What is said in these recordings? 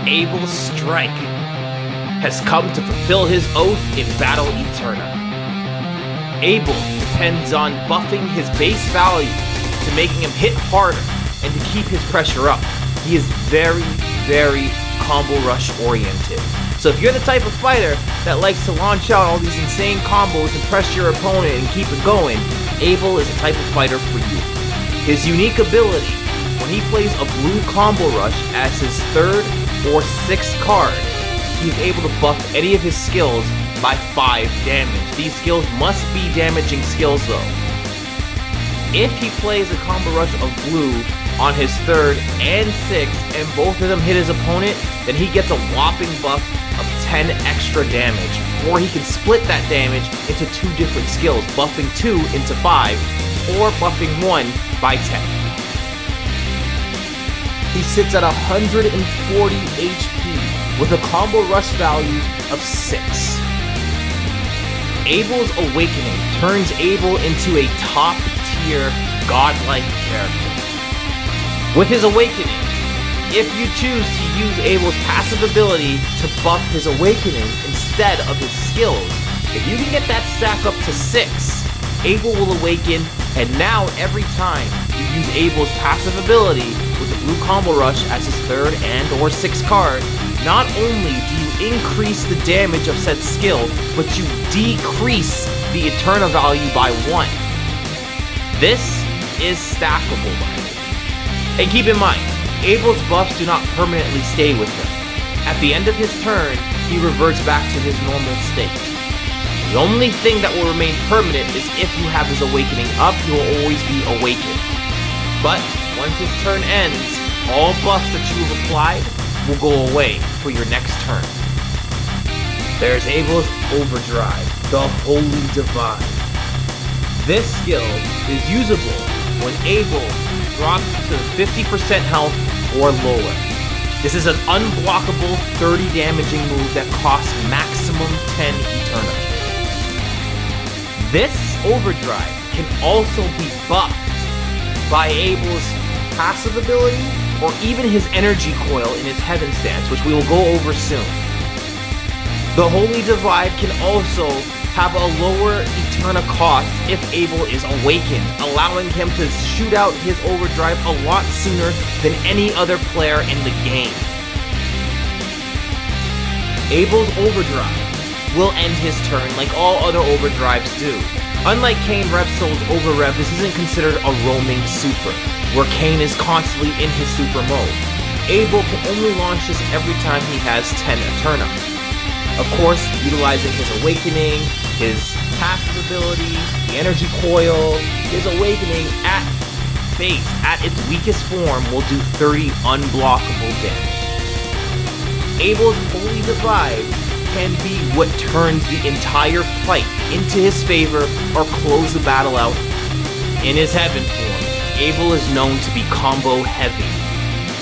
Abel Strike has come to fulfill his oath in Battle Eterna. Abel depends on buffing his base value to making him hit harder and to keep his pressure up. He is very, very combo rush oriented. So if you're the type of fighter that likes to launch out all these insane combos and pressure your opponent and keep it going, Abel is the type of fighter for you. His unique ability, when he plays a blue combo rush as his 3rd or 6th card, he is able to buff any of his skills by 5 damage. These skills must be damaging skills though. If he plays a combo rush of blue on his 3rd and 6th and both of them hit his opponent, then he gets a whopping buff of 10 extra damage. Or he can split that damage into 2 different skills, buffing 2 into 5 or buffing 1 by 10. He sits at 140 HP with a combo rush value of 6. Abel's Awakening turns Abel into a top-tier godlike character. With his Awakening, if you choose to use Abel's passive ability to buff his Awakening instead of his skills, if you can get that stack up to 6, Abel will awaken, and now every time you use Abel's passive ability with the blue combo rush as his 3rd and or 6th card, not only do you increase the damage of said skill, but you decrease the Eterna value by 1. This is stackable by the way. And keep in mind, Abel's buffs do not permanently stay with him. At the end of his turn, he reverts back to his normal state. The only thing that will remain permanent is if you have his Awakening up, he will always be awakened. But once his turn ends, all buffs that you have applied will go away for your next turn. There's Abel's Overdrive, the Holy Divide. This skill is usable when Abel drops to 50% health or lower. This is an unblockable 30 damaging move that costs maximum 10 Eterna. This Overdrive can also be buffed by Abel's passive ability or even his energy coil in his Heaven stance, which we will go over soon. The Holy Divide can also have a lower Eterna cost if Abel is awakened, allowing him to shoot out his Overdrive a lot sooner than any other player in the game. Abel's Overdrive will end his turn like all other Overdrives do. Unlike Kain Repsol's Overrev, this isn't considered a roaming super, where Kain is constantly in his super mode. Abel can only launch this every time he has 10 Eterna. Of course, utilizing his Awakening, his passive ability, the energy coil, his Awakening at base, at its weakest form, will do 30 unblockable damage. Abel's Holy Divide can be what turns the entire fight into his favor or close the battle out. In his Heaven form, Abel is known to be combo heavy.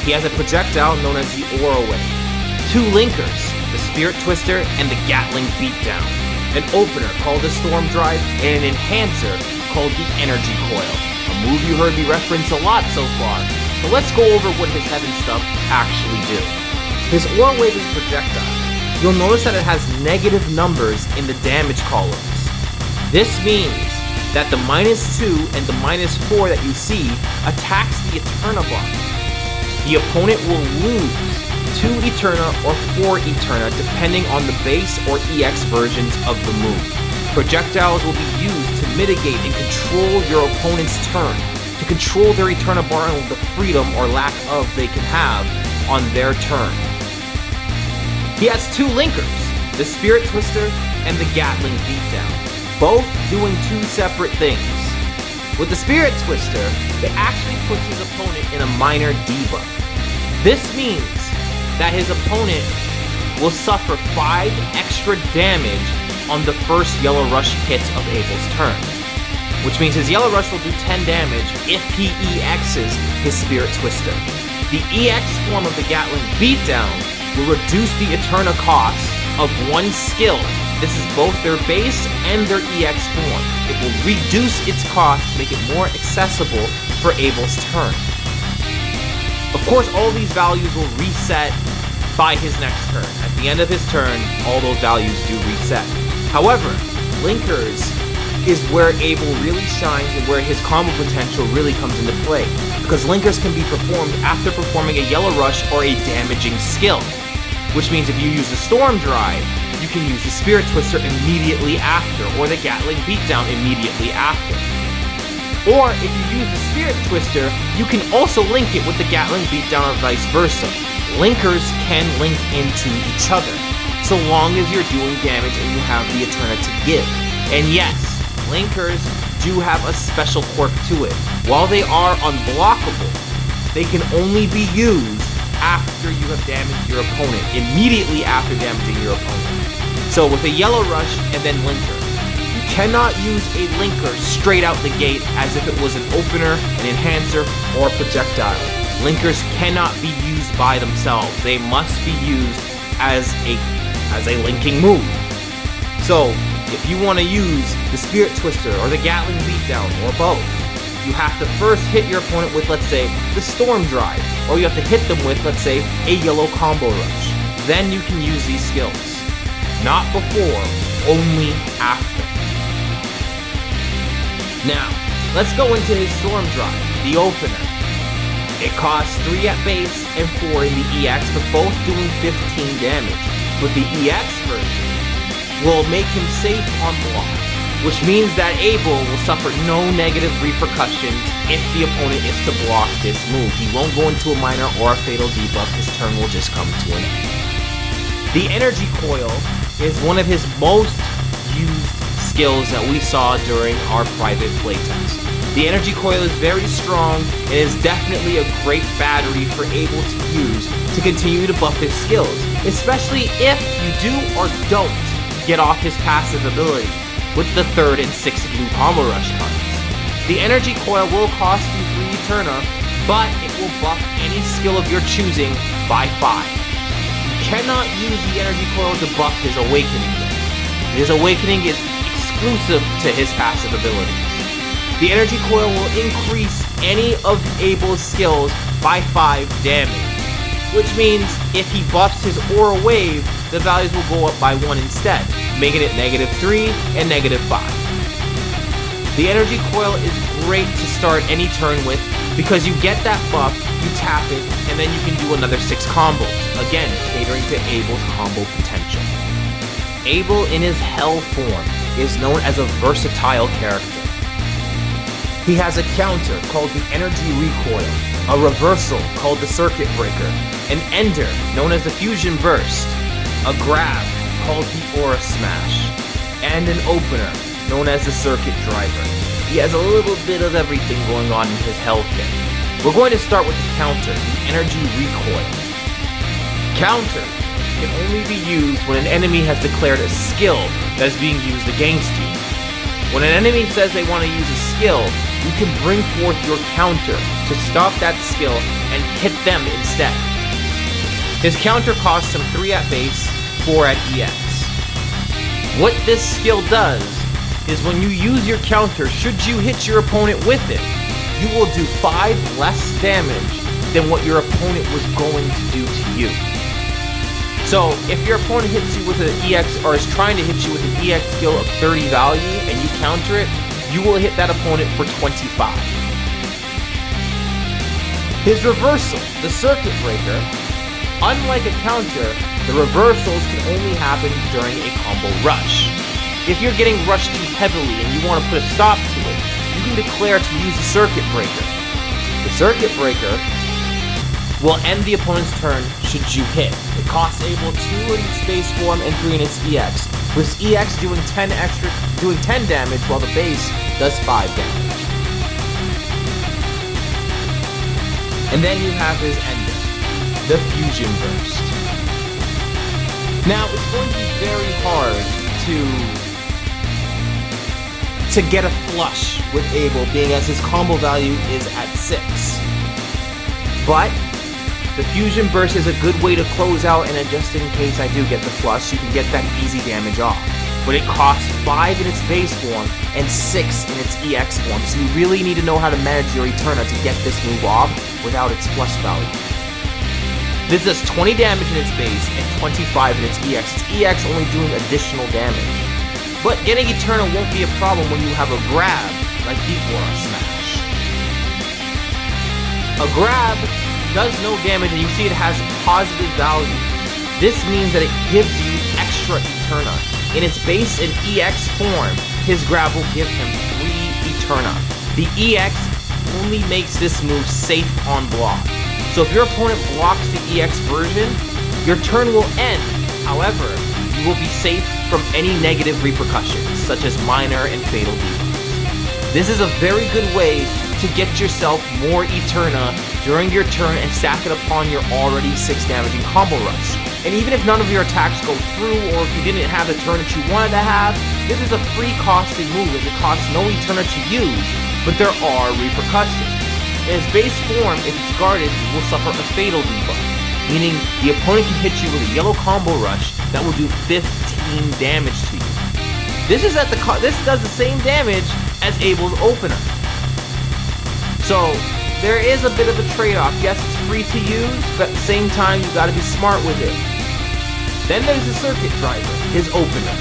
He has a projectile known as the Aura Wave, 2 linkers, the Spirit Twister and the Gatling Beatdown, an opener called the Storm Drive, and an enhancer called the Energy Coil, a move you heard me reference a lot so far. So let's go over what his Heaven stuff actually do. His Aura Wave is projectile. You'll notice that it has negative numbers in the damage columns. This means that the -2 and the -4 that you see attacks the Eterna bar. The opponent will lose 2 Eterna or 4 Eterna depending on the base or EX versions of the move. Projectiles will be used to mitigate and control your opponent's turn, to control their Eterna bar and the freedom or lack of they can have on their turn. He has 2 linkers, the Spirit Twister and the Gatling Beatdown, both doing 2 separate things. With the Spirit Twister, it actually puts his opponent in a minor debuff. This means that his opponent will suffer 5 extra damage on the first Yellow Rush hit of Abel's turn, which means his Yellow Rush will do 10 damage if he EXs his Spirit Twister. The EX form of the Gatling Beatdown will reduce the Eterna cost of 1 skill. This is both their base and their EX form. It will reduce its cost to make it more accessible for Abel's turn. Of course, all these values will reset by his next turn. At the end of his turn, all those values do reset. However, Linkers is where Abel really shines and where his combo potential really comes into play, because Linkers can be performed after performing a Yellow Rush or a damaging skill, which means if you use the Storm Drive, you can use the Spirit Twister immediately after, or the Gatling Beatdown immediately after. Or if you use the Spirit Twister, you can also link it with the Gatling Beatdown or vice versa. Linkers can link into each other, so long as you're doing damage and you have the Eterna to give. And yes, Linkers do have a special quirk to it. While they are unblockable, they can only be used after you have damaged your opponent, immediately after damaging your opponent. So with a Yellow Rush and then Linker, you cannot use a Linker straight out the gate as if it was an opener, an enhancer, or a projectile. Linkers cannot be used by themselves. They must be used as a linking move. So if you want to use the Spirit Twister or the Gatling Beatdown or both, you have to first hit your opponent with, let's say, the Storm Drive, or you have to hit them with, let's say, a Yellow Combo Rush. Then you can use these skills. Not before, only after. Now, let's go into his Storm Drive, the opener. It costs 3 at base and 4 in the EX, but both doing 15 damage. But the EX version will make him safe on block, which means that Abel will suffer no negative repercussions if the opponent is to block this move. He won't go into a minor or a fatal debuff. His turn will just come to an end. The Energy Coil is one of his most used skills that we saw during our private playtest. The Energy Coil is very strong and is definitely a great battery for Abel to use to continue to buff his skills, especially if you do or don't get off his passive ability with the 3rd and 6th blue combo rush cards. The Energy Coil will cost you 3 Eterna, but it will buff any skill of your choosing by 5. You cannot use the Energy Coil to buff his Awakening though. His Awakening is exclusive to his passive abilities. The Energy Coil will increase any of Abel's skills by 5 damage, which means if he buffs his Aura Wave, the values will go up by 1 instead, making it -3 and -5. The Energy Coil is great to start any turn with because you get that buff, you tap it, and then you can do another 6 combos, again catering to Abel's combo potential. Abel in his Hell form is known as a versatile character. He has a counter called the Energy Recoil, a reversal called the Circuit Breaker, an ender known as the Fusion Burst, a grab called the Aura Smash, and an opener known as the Circuit Driver. He has a little bit of everything going on in his Hell kit. We're going to start with the counter, the Energy Recoil. Counter can only be used when an enemy has declared a skill that is being used against you. When an enemy says they want to use a skill, you can bring forth your counter to stop that skill and hit them instead. His counter costs him 3 at base, 4 at EX. What this skill does is when you use your counter, should you hit your opponent with it, you will do 5 less damage than what your opponent was going to do to you. So if your opponent hits you with an EX, or is trying to hit you with an EX skill of 30 value and you counter it, you will hit that opponent for 25. His reversal, the Circuit Breaker, unlike a counter, the reversals can only happen during a combo rush. If you're getting rushed too heavily and you want to put a stop to it, you can declare to use the Circuit Breaker. The Circuit Breaker will end the opponent's turn should you hit. It costs Abel 2 in its base form and 3 in its EX, with its EX doing 10 damage while the base does 5 damage. And then you have his ender, the Fusion Burst. Now, it's going to be very hard to get a flush with Abel, being as his combo value is at 6. But the Fusion Burst is a good way to close out, and just in case I do get the flush, you can get that easy damage off. But it costs 5 in its base form and 6 in its EX form, so you really need to know how to manage your Eterna to get this move off without its flush value. This does 20 damage in its base and 25 in its EX. Its EX only doing additional damage. But getting Eterna won't be a problem when you have a grab like Deep Aura Smash. A grab does no damage and you see it has positive value. This means that it gives you extra Eterna. In its base and EX form, his grab will give him 3 Eterna. The EX only makes this move safe on block. So if your opponent blocks the EX version, your turn will end. However, you will be safe from any negative repercussions, such as minor and fatal debuffs. This is a very good way to get yourself more Eterna during your turn and stack it upon your already 6 damaging combo rush. And even if none of your attacks go through, or if you didn't have the turn that you wanted to have, this is a free costing move as it costs no Eterna to use, but there are repercussions. In its base form, if it's guarded, you will suffer a fatal debuff, meaning the opponent can hit you with a yellow combo rush that will do 15 damage to you. This does the same damage as Abel's opener. So there is a bit of a trade-off. Yes, it's free to use, but at the same time, you gotta be smart with it. Then there's the Circuit Driver, his opener.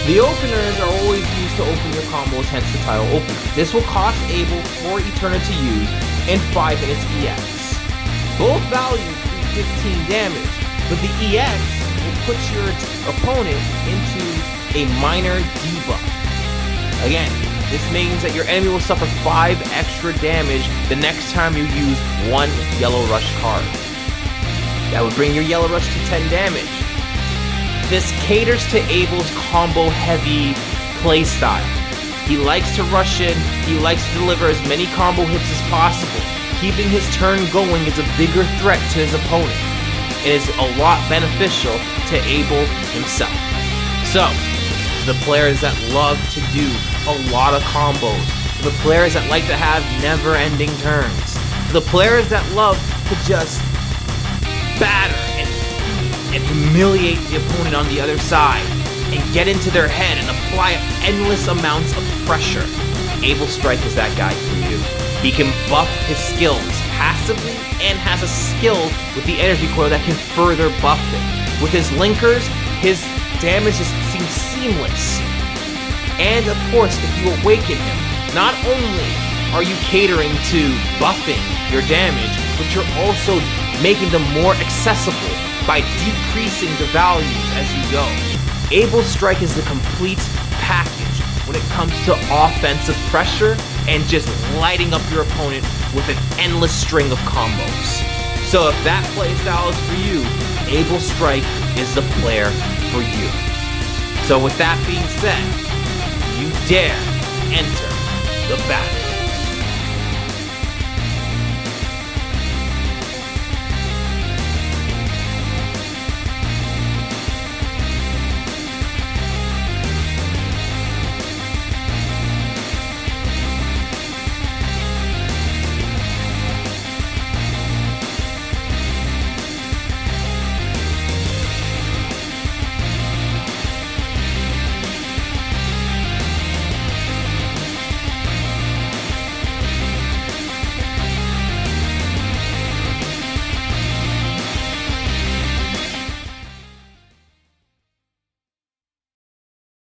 The openers are always used to open your combos, hence the title opener. This will cost Abel 4 Eterna to use and 5 in its EX. Both values do 15 damage, but the EX will put your opponent into a minor debuff. Again, this means that your enemy will suffer 5 extra damage the next time you use 1 Yellow Rush card. That would bring your Yellow Rush to 10 damage. This caters to Abel's combo-heavy playstyle. He likes to rush in, he likes to deliver as many combo hits as possible. Keeping his turn going is a bigger threat to his opponent. It is a lot beneficial to Abel himself. So, to the players that love to do a lot of combos, to the players that like to have never-ending turns, to the players that love to just batter and humiliate the opponent on the other side, and get into their head and apply endless amounts of pressure, Abel Strike is that guy for you. He can buff his skills passively and has a skill with the Energy Coil that can further buff it. With his linkers, his damage just seems seamless. And of course, if you awaken him, not only are you catering to buffing your damage, but you're also making them more accessible by decreasing the values as you go. Abel Strike is the complete package when it comes to offensive pressure and just lighting up your opponent with an endless string of combos. So if that playstyle is for you, Abel Strike is the player for you. So with that being said, you dare enter the battle.